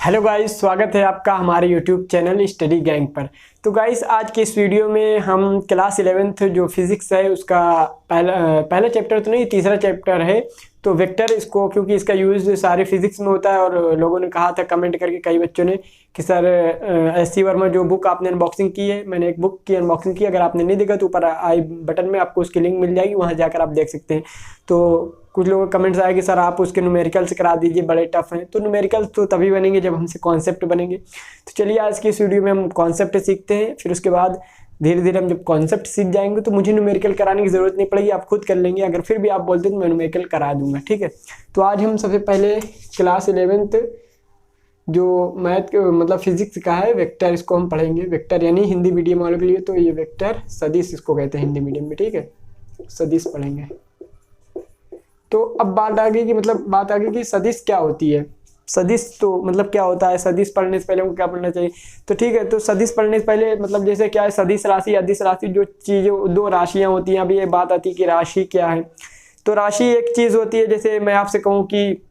Hello guys, स्वागत है आपका हमारे यूट्यूब चैनल स्टडी गैंग पर। तो गाइस, आज के इस वीडियो में हम क्लास 11th जो फिजिक्स है उसका पहला चैप्टर तो नहीं, तीसरा चैप्टर है तो वेक्टर, इसको क्योंकि इसका यूज़ सारे फिजिक्स में होता है और लोगों ने कहा था कमेंट करके कई बच्चों ने कि सर एस.सी. वर्मा जो बुक आपने अनबॉक्सिंग की है, मैंने एक बुक की अनबॉक्सिंग की, अगर आपने नहीं देखा तो ऊपर आई बटन में आपको उसकी लिंक मिल जाएगी, वहाँ जाकर आप देख सकते हैं। तो कुछ लोगों का कमेंट्स आया कि सर आप उसके न्यूमेरिकल्स करा दीजिए, बड़े टफ हैं। तो न्यूमेरिकल्स तो तभी बनेंगे जब हमसे कॉन्सेप्ट बनेंगे। तो चलिए आज की इस वीडियो में हम कॉन्सेप्ट सीखते हैं, फिर उसके बाद धीरे धीरे हम जब कॉन्सेप्ट सीख जाएंगे तो मुझे न्यूमेरिकल कराने की ज़रूरत नहीं पड़ेगी, आप खुद कर लेंगे। अगर फिर भी आप बोलते हैं तो मैं न्यूमेरिकल करा दूंगा, ठीक है। तो आज हम सबसे पहले क्लास 11th जो मैथ मतलब फिजिक्स का है वेक्टर, इसको हम पढ़ेंगे। वेक्टर यानी हिंदी मीडियम वालों के लिए तो ये वेक्टर सदिश इसको कहते हैं हिंदी मीडियम में, ठीक है। सदिश पढ़ेंगे। तो अब बात आ गई कि सदिश क्या होती है। सदिश तो मतलब क्या होता है, सदिश पढ़ने से पहले हमको क्या पढ़ना चाहिए। तो ठीक है, तो सदिश पढ़ने से पहले मतलब जैसे क्या है, सदिश राशि, अदिश राशि, जो चीज़ें दो राशियां होती हैं। अभी ये बात आती है कि राशि क्या है। तो राशि एक चीज़ होती है, जैसे मैं आपसे कहूँ कि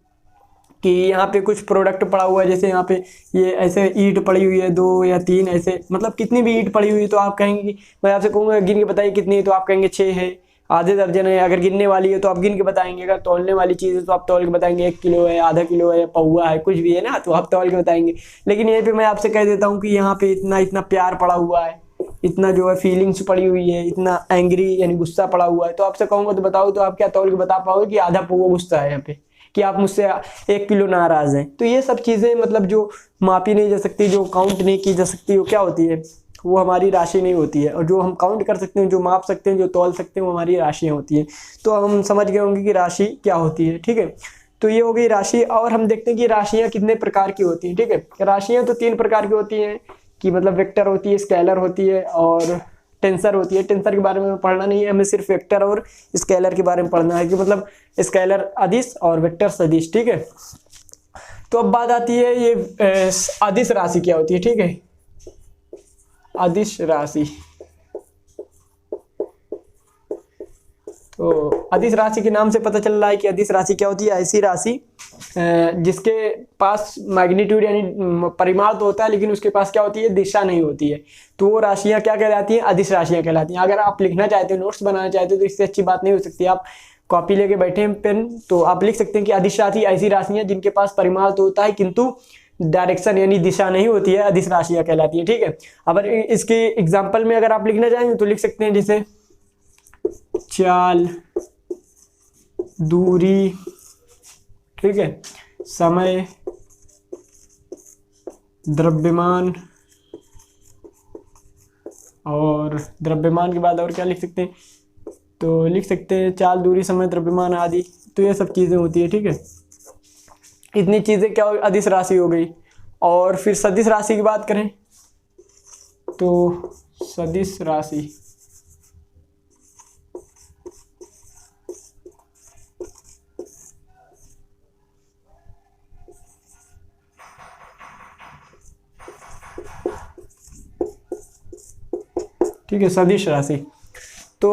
यहाँ पे कुछ प्रोडक्ट पड़ा हुआ है, जैसे यहाँ पे ये ऐसे ईंट पड़ी हुई है, 2 या 3 ऐसे, मतलब कितनी भी ईंट पड़ी हुई है तो आप कहेंगे कि मैं आपसे कहूँगा गिन के बताइए कितनी है, तो आप कहेंगे 6 है, आधे दर्जन है। अगर गिनने वाली है तो आप गिन के बताएंगे, अगर तौलने वाली चीज़ है तो आप तौल के बताएंगे 1 किलो है, आधा किलो है, पौवा है, कुछ भी है ना, तो आप तौल के बताएंगे। लेकिन यहीं पे मैं आपसे कह देता हूँ कि यहाँ पे इतना इतना प्यार पड़ा हुआ है, इतना जो है फीलिंग्स पड़ी हुई है, इतना एंग्री यानी गुस्सा पड़ा हुआ है, तो आपसे कहूँगा तो बताओ, तो आप क्या तौल के बता पाओगे कि आधा पौवा गुस्सा है यहाँ पे, कि आप मुझसे 1 किलो नाराज हैं। तो ये सब चीज़ें मतलब जो मापी नहीं जा सकती, जो काउंट नहीं की जा सकती, वो क्या होती है, वो हमारी राशि नहीं होती है। और जो हम काउंट कर सकते हैं, जो माप सकते हैं, जो तौल सकते हैं, वो हमारी राशियाँ होती हैं। तो हम समझ गए होंगे कि राशि क्या होती है, ठीक है। तो ये हो गई राशि। और हम देखते हैं कि राशियाँ कितने प्रकार की होती हैं, ठीक है। राशियाँ तो 3 प्रकार की होती हैं कि मतलब वेक्टर होती है, स्केलर होती है और टेंसर होती है। टेंसर के बारे में पढ़ना नहीं है हमें, सिर्फ वेक्टर और स्केलर के बारे में पढ़ना है कि मतलब स्केलर अदिश और वेक्टर सदिश, ठीक है। तो अब बात आती है ये अदिश राशि क्या होती है, ठीक है। अदिश राशि, तो अदिश राशि के नाम से पता चल रहा है कि अदिश राशि क्या होती है। ऐसी राशि जिसके पास मैग्नीट्यूड यानी परिमाण तो होता है, लेकिन उसके पास क्या होती है, दिशा नहीं होती है। तो वो राशियां क्या कहलाती हैं, अदिश राशियां कहलाती हैं। अगर आप लिखना चाहते हो, नोट्स बनाना चाहते हो, तो इससे अच्छी बात नहीं हो सकती। आप कॉपी लेके बैठे हैं, पेन, तो आप लिख सकते हैं कि अदिश राशि ऐसी राशियां जिनके पास परिमाण तो होता है किंतु डायरेक्शन यानी दिशा नहीं होती है, अदिश राशियां कहलाती है, ठीक है। अब इसके एग्जाम्पल में अगर आप लिखना चाहेंगे तो लिख सकते हैं, जैसे चाल, दूरी, ठीक है, समय, द्रव्यमान, और द्रव्यमान के बाद और क्या लिख सकते हैं, तो लिख सकते हैं चाल, दूरी, समय, द्रव्यमान आदि। तो ये सब चीज़ें होती है, ठीक है। इतनी चीज़ें क्या अदिश राशि हो गई। और फिर सदिश राशि की बात करें तो सदिश राशि, ठीक है, सदिश राशि तो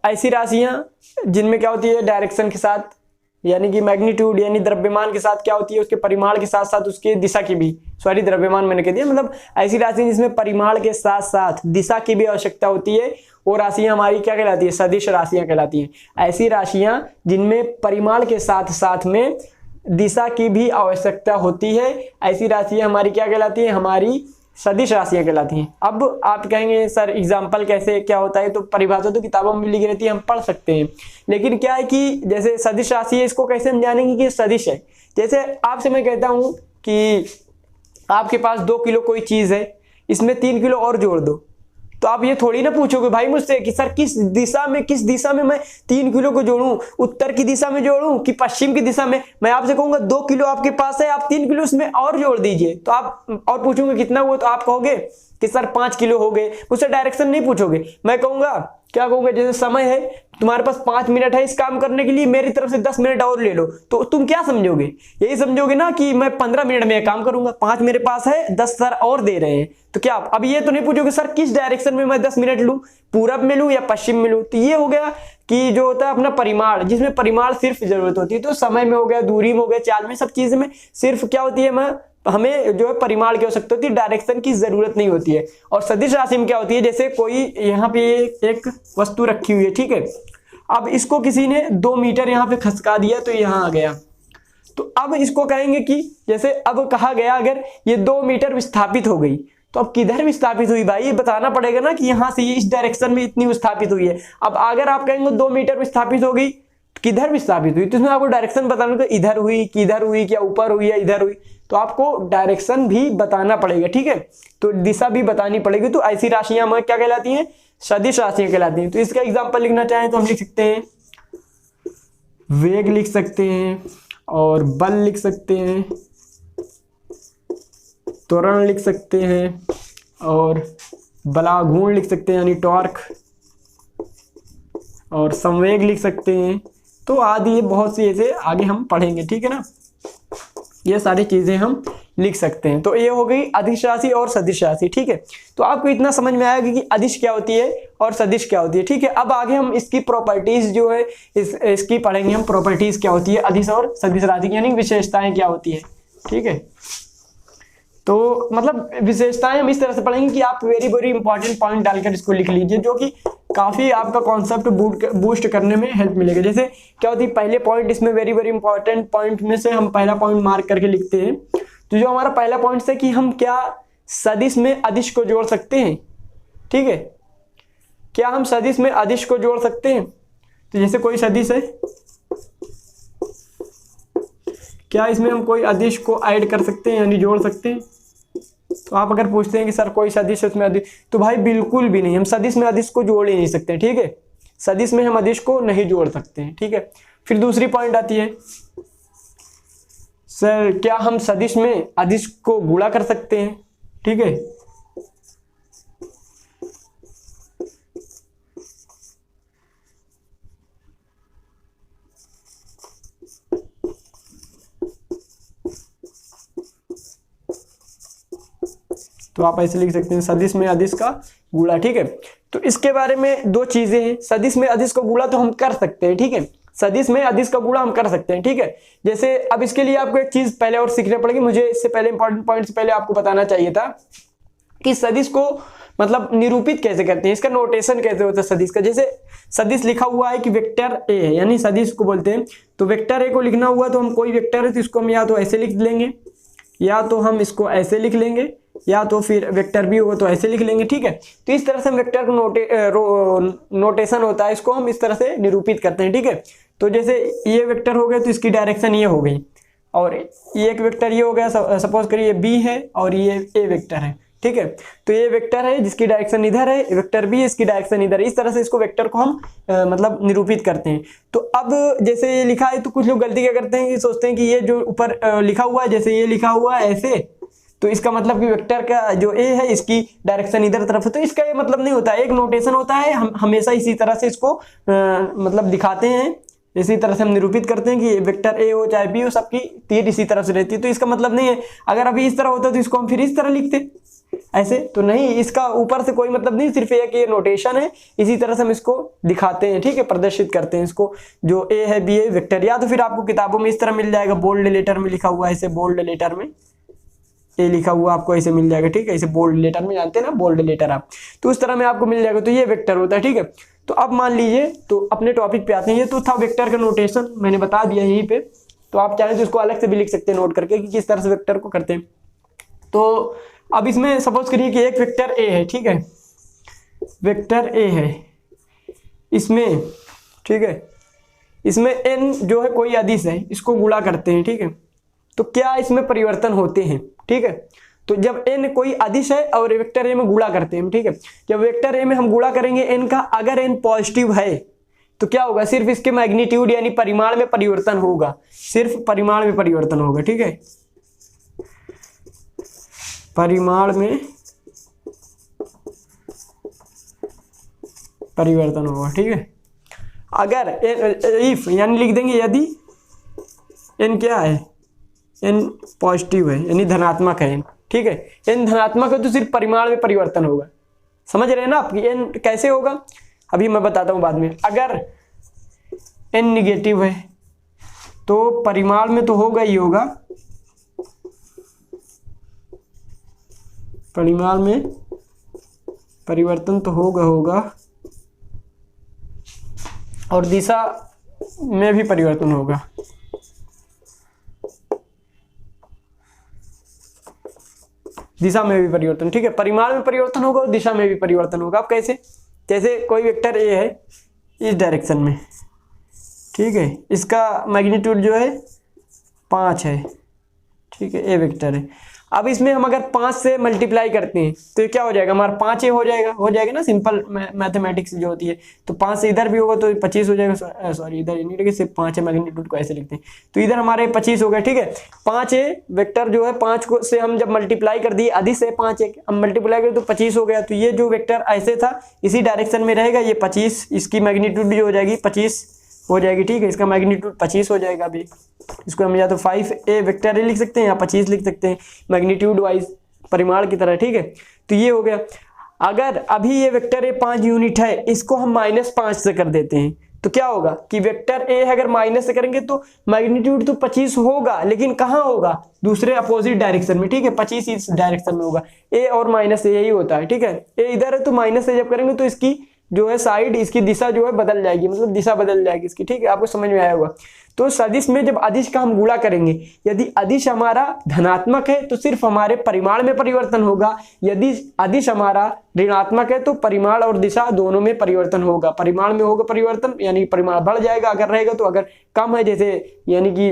ऐसी राशियां जिनमें क्या होती है, डायरेक्शन के साथ यानी कि मैग्नीट्यूड यानी द्रव्यमान के साथ क्या होती है, उसके परिमाण के साथ साथ उसके दिशा की भी, सॉरी द्रव्यमान मैंने कह दिया, मतलब ऐसी राशि जिसमें परिमाण के साथ साथ दिशा की भी आवश्यकता होती है, वो राशियां हमारी क्या कहलाती है, सदिश राशियां कहलाती हैं। ऐसी राशियां जिनमें परिमाण के साथ साथ में दिशा की भी आवश्यकता होती है, ऐसी राशियां हमारी क्या कहलाती है, हमारी सदिश राशियां कहलाती हैं। अब आप कहेंगे सर एग्जाम्पल कैसे क्या होता है, तो परिभाषा तो किताबों में भी लिखी रहती है, हम पढ़ सकते हैं। लेकिन क्या है कि जैसे सदिश राशि है, इसको कैसे हम जानेंगे कि सदिश है। जैसे आपसे मैं कहता हूं कि आपके पास 2 किलो कोई चीज है, इसमें 3 किलो और जोड़ दो, तो आप ये थोड़ी ना पूछोगे भाई मुझसे कि सर किस दिशा में मैं 3 किलो को जोड़ूं, उत्तर की दिशा में जोड़ूं कि पश्चिम की दिशा में। मैं आपसे कहूंगा 2 किलो आपके पास है, आप 3 किलो इसमें और जोड़ दीजिए, तो आप और पूछूंगे कितना हुआ, तो आप कहोगे कि सर 5 किलो हो गए। मुझसे डायरेक्शन नहीं पूछोगे, मैं कहूंगा क्या कहूंगा, जैसे समय है, तुम्हारे पास 5 मिनट है इस काम करने के लिए, मेरी तरफ से 10 मिनट और ले लो, तो तुम क्या समझोगे, यही समझोगे ना कि मैं 15 मिनट में काम करूंगा, 5 मेरे पास है, 10 सर और दे रहे हैं। तो क्या अब ये तो नहीं पूछोगे सर किस डायरेक्शन में मैं 10 मिनट लूं, पूरब में लूं या पश्चिम में लूं। तो ये हो गया कि जो होता है अपना परिमाण, जिसमें परिमाण सिर्फ जरूरत होती है। तो समय में हो गया, दूरी में हो गया, चाल में, सब चीज में सिर्फ क्या होती है, मैं हमें जो है परिमाण की आवश्यकता होती है, डायरेक्शन की जरूरत नहीं होती है। और सदिश राशि में क्या होती है, जैसे कोई यहाँ पे एक वस्तु रखी हुई है, ठीक है, अब इसको किसी ने 2 मीटर यहाँ पे खसका दिया तो यहाँ आ गया, तो अब इसको कहेंगे कि जैसे अब कहा गया अगर ये 2 मीटर विस्थापित हो गई, तो अब किधर विस्थापित हुई भाई, ये बताना पड़ेगा ना कि यहाँ से ये इस डायरेक्शन में इतनी विस्थापित हुई है। अब अगर आप कहेंगे 2 मीटर विस्थापित हो गई, किधर विस्थापित हुई, तो इसमें आपको डायरेक्शन बताना, तो इधर हुई, किधर हुई, क्या ऊपर हुई या इधर हुई, तो आपको डायरेक्शन भी बताना पड़ेगा, ठीक है, तो दिशा भी बतानी पड़ेगी। तो ऐसी राशियां हमें क्या कहलाती हैं, सदिश राशियां कहलाती हैं। तो इसका एग्जांपल लिखना चाहें तो हम लिख सकते हैं वेग लिख सकते हैं, और बल लिख सकते हैं, त्वरण लिख सकते हैं, और बलाघूर्ण लिख सकते हैं यानी टॉर्क, और संवेग लिख सकते हैं। तो आदि ये बहुत सी ऐसे आगे हम पढ़ेंगे, ठीक है ना, ये सारी चीजें हम लिख सकते हैं। तो ये हो गई अदिश राशि और सदिश राशि, ठीक है। तो आपको इतना समझ में आएगा कि अदिश क्या होती है और सदिश क्या होती है, ठीक है। अब आगे हम इसकी प्रॉपर्टीज जो है इसकी पढ़ेंगे हम, प्रॉपर्टीज क्या होती है अदिश और सदिश राशि की, यानी विशेषताएं क्या होती है, ठीक है। तो मतलब विशेषताएं हम इस तरह से पढ़ेंगे कि आप वेरी वेरी इंपॉर्टेंट पॉइंट डालकर इसको लिख लीजिए, जो कि काफी आपका कॉन्सेप्ट बूस्ट करने में हेल्प मिलेगा। जैसे क्या होती है, पहले पॉइंट इसमें वेरी वेरी इंपॉर्टेंट पॉइंट में से हम पहला पॉइंट मार्क करके लिखते हैं। तो जो हमारा पहला पॉइंट है कि हम क्या सदिश में अदिश को जोड़ सकते हैं, ठीक है, क्या हम सदिश में अदिश को जोड़ सकते हैं। तो जैसे कोई सदिश है, क्या इसमें हम कोई अदिश को ऐड कर सकते हैं यानी जोड़ सकते हैं। तो आप अगर पूछते हैं कि सर कोई सदिश है उसमें अदिश, तो भाई बिल्कुल भी नहीं, हम सदिश में अदिश को जोड़ ही नहीं सकते, ठीक है, सदिश में हम अदिश को नहीं जोड़ सकते हैं, ठीक है। फिर दूसरी पॉइंट आती है, सर क्या हम सदिश में अदिश को गुणा कर सकते हैं, ठीक है। तो आप ऐसे लिख सकते हैं सदिश में अदिश का गुणा, ठीक है। तो इसके बारे में दो चीजें हैं, सदिश में अदिश का गुणा तो हम कर सकते हैं, ठीक है, सदिश में अदिश का गुणा हम कर सकते हैं, ठीक है। जैसे अब इसके लिए आपको एक चीज पहले और सीखना पड़ेगी, मुझे इससे पहले इंपॉर्टेंट पॉइंट से पहले आपको बताना चाहिए था कि सदिश को मतलब निरूपित कैसे करते हैं, इसका नोटेशन कैसे होता है सदिश का। जैसे सदिश लिखा हुआ है कि वेक्टर ए है, यानी सदिश को बोलते हैं, तो वेक्टर ए को लिखना हुआ तो हम कोई वेक्टर है तो इसको हम या तो ऐसे लिख लेंगे, या तो हम इसको ऐसे लिख लेंगे, या तो फिर वेक्टर भी हो तो ऐसे लिख लेंगे, ठीक है। तो इस तरह से हम वेक्टर को नोटेशन होता है, इसको हम इस तरह से निरूपित करते हैं, ठीक है। तो जैसे ये वेक्टर हो गया तो इसकी डायरेक्शन ये हो गई, और ये एक वेक्टर ये हो गया, सपोज करिए बी है और ये ए वेक्टर है, ठीक है। तो ये वेक्टर है जिसकी डायरेक्शन इधर है, वेक्टर बी है इसकी डायरेक्शन इधर है, इस तरह से इसको वेक्टर को हम मतलब निरूपित करते हैं। तो अब जैसे ये लिखा है तो कुछ लोग गलती क्या करते हैं कि सोचते हैं कि ये जो ऊपर लिखा हुआ है, जैसे ये लिखा हुआ है ऐसे, तो इसका मतलब कि वेक्टर का जो ए है इसकी डायरेक्शन इधर तरफ है, तो इसका ये मतलब नहीं होता है, एक नोटेशन होता है, हम हमेशा इसी तरह से इसको मतलब दिखाते हैं, इसी तरह से हम निरूपित करते हैं कि वेक्टर ए हो चाहे बी हो, सबकी तीर इसी तरह से रहती है। तो इसका मतलब नहीं है अगर अभी इस तरह होता तो इसको हम फिर इस तरह लिखते, ऐसे तो नहीं, इसका ऊपर से कोई मतलब नहीं, सिर्फ एक ये नोटेशन है, इसी तरह से हम इसको दिखाते हैं, ठीक है, प्रदर्शित करते हैं इसको, जो ए है बी है वेक्टर। या तो फिर आपको किताबों में इस तरह मिल जाएगा, बोल्ड लेटर में लिखा हुआ है, ऐसे बोल्ड लेटर में ए लिखा हुआ आपको ऐसे मिल जाएगा, ठीक है, ऐसे बोल्ड लेटर में, जानते हैं ना बोल्ड लेटर आप, तो उस तरह में आपको मिल जाएगा, तो ये वेक्टर होता है, ठीक है। तो अब मान लीजिए, तो अपने टॉपिक पे आते हैं, ये तो था वेक्टर का नोटेशन, मैंने बता दिया यहीं पे, तो आप चाहें तो इसको अलग से भी लिख सकते हैं नोट करके कि किस तरह से वेक्टर को करते हैं। तो अब इसमें सपोज करिए कि एक वेक्टर ए है, ठीक है, वेक्टर ए है इसमें, ठीक है, इसमें एन जो है कोई अदिश है, इसको गुणा करते हैं, ठीक है। तो क्या इसमें परिवर्तन होते हैं, ठीक है। तो जब एन कोई अदिश है और वेक्टर ए में गुणा करते हैं, ठीक है, जब वेक्टर ए में हम गुणा करेंगे एन का, अगर एन पॉजिटिव है तो क्या होगा, सिर्फ इसके मैग्नीट्यूड यानी परिमाण में परिवर्तन होगा, सिर्फ परिमाण में परिवर्तन होगा, ठीक है, परिमाण में परिवर्तन होगा, ठीक है। अगर इफ यानी लिख देंगे यदि एन क्या है, एन पॉजिटिव है यानी धनात्मक है एन, ठीक है, एन धनात्मक है तो सिर्फ परिमाण में परिवर्तन होगा, समझ रहे हैं ना आप, एन कैसे होगा अभी मैं बताता हूं बाद में। अगर एन निगेटिव है तो परिमाण में तो होगा ही होगा, परिमाण में परिवर्तन तो होगा और दिशा में भी परिवर्तन होगा। दिशा में भी परिवर्तन, ठीक है, परिमाण में परिवर्तन होगा और दिशा में भी परिवर्तन होगा। अब कैसे? जैसे कोई वेक्टर ए है इस डायरेक्शन में, ठीक है, इसका मैग्नीट्यूड जो है 5 है, ठीक है, ए वेक्टर है। अब इसमें हम अगर 5 से मल्टीप्लाई करते हैं तो ये क्या हो जाएगा, हमारा 5a हो जाएगा ना, सिंपल मैथमेटिक्स जो होती है। तो 5 से इधर भी होगा तो 25 हो जाएगा, सॉरी इधर नहीं लिखे, सिर्फ 5 है, मैग्नीट्यूड को ऐसे लिखते हैं। तो इधर हमारे 25 हो गए, ठीक है। 5a वेक्टर जो है 5 को से हम जब मल्टीप्लाई कर दिए, अधिक से 5a हम मल्टीप्लाई करें तो 25 हो गया। तो ये जो वेक्टर ऐसे था इसी डायरेक्शन में रहेगा, ये 25, इसकी मैग्नीट्यूड जो हो जाएगी 25 हो जाएगी, ठीक है, इसका मैग्नीट्यूड 25 हो जाएगा। अभी इसको हम या तो 5a वेक्टर लिख सकते हैं या 25 लिख सकते हैं, मैग्नीट्यूड वाइज परिमाण की तरह, ठीक है। तो ये हो गया। अगर अभी ये वेक्टर ए 5 यूनिट है, इसको हम -5 से कर देते हैं तो क्या होगा कि वेक्टर ए अगर माइनस से करेंगे तो मैग्नीट्यूड तो 25 होगा, लेकिन कहाँ होगा, दूसरे अपोजिट डायरेक्शन में, ठीक है, 25 इस डायरेक्शन में होगा। ए और माइनस से यही होता है, ठीक है, ए इधर है तो माइनस से जब करेंगे तो इसकी जो है साइड, इसकी दिशा जो है बदल जाएगी, मतलब दिशा बदल जाएगी इसकी, ठीक है, आपको समझ में आया होगा। तो सदिश में जब अदिश का हम गुणा करेंगे, यदि अदिश हमारा धनात्मक है तो सिर्फ हमारे परिमाण में परिवर्तन होगा, यदि अदिश हमारा ऋणात्मक है तो परिमाण और दिशा दोनों में परिवर्तन होगा। परिमाण में होगा परिवर्तन, यानी परिमाण बढ़ जाएगा अगर रहेगा तो, अगर कम है जैसे यानी कि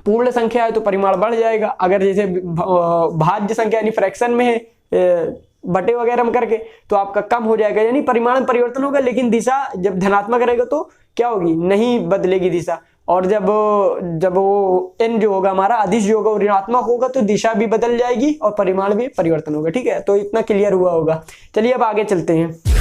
पूर्ण संख्या है तो परिमाण बढ़ जाएगा, अगर जैसे भाज्य संख्या यानी फ्रैक्शन में है बटे वगैरह में करके तो आपका कम हो जाएगा, यानी परिमाण में परिवर्तन होगा, लेकिन दिशा जब धनात्मक रहेगा तो क्या होगी, नहीं बदलेगी दिशा। और जब वो n जो होगा हमारा अदिश जो होगा ऋणात्मक होगा तो दिशा भी बदल जाएगी और परिमाण भी परिवर्तन होगा, ठीक है। तो इतना क्लियर हुआ होगा। चलिए अब आगे चलते हैं।